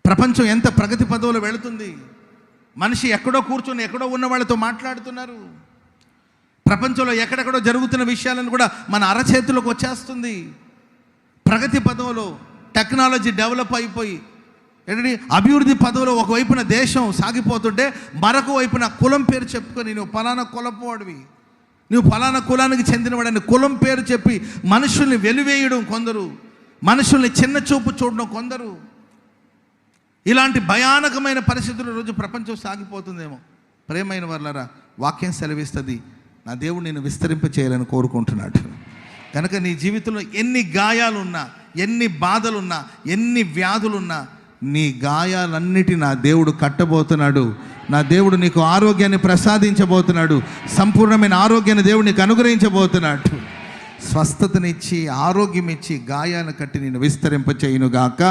ప్రపంచం ఎంత ప్రగతి పదవులు వెళుతుంది. మనిషి ఎక్కడో కూర్చొని ఎక్కడో ఉన్న వాళ్ళతో మాట్లాడుతున్నారు. ప్రపంచంలో ఎక్కడెక్కడో జరుగుతున్న విషయాలను కూడా మన అరచేతులకు వచ్చేస్తుంది. ప్రగతి పదవులో టెక్నాలజీ డెవలప్ అయిపోయి ఏంటంటే అభివృద్ధి పదవులో ఒకవైపున దేశం సాగిపోతుంటే మరొక వైపున కులం పేరు చెప్పుకొని నువ్వు ఫలానా కులపు వాడివి, నువ్వు ఫలానా కులానికి చెందినవాడని కులం పేరు చెప్పి మనుషుల్ని వెలివేయడం కొందరు, మనుషుల్ని చిన్న చూపు చూడడం కొందరు. ఇలాంటి భయానకమైన పరిస్థితులు రోజు ప్రపంచం సాగిపోతుందేమో. ప్రేమైన వారలారా, వాక్యం సెలవిస్తుంది, నా దేవుడు నేను విస్తరింప చేయాలని కోరుకుంటున్నాడు. కనుక నీ జీవితంలో ఎన్ని గాయాలున్నా, ఎన్ని బాధలున్నా, ఎన్ని వ్యాధులున్నా, నీ గాయాలన్నిటి నా దేవుడు కట్టబోతున్నాడు. నా దేవుడు నీకు ఆరోగ్యాన్ని ప్రసాదించబోతున్నాడు. సంపూర్ణమైన ఆరోగ్యాన్ని దేవుడు నీకు అనుగ్రహించబోతున్నాడు. స్వస్థతనిచ్చి ఆరోగ్యం ఇచ్చి గాయాలను కట్టి నేను విస్తరింప చేయునుగాక.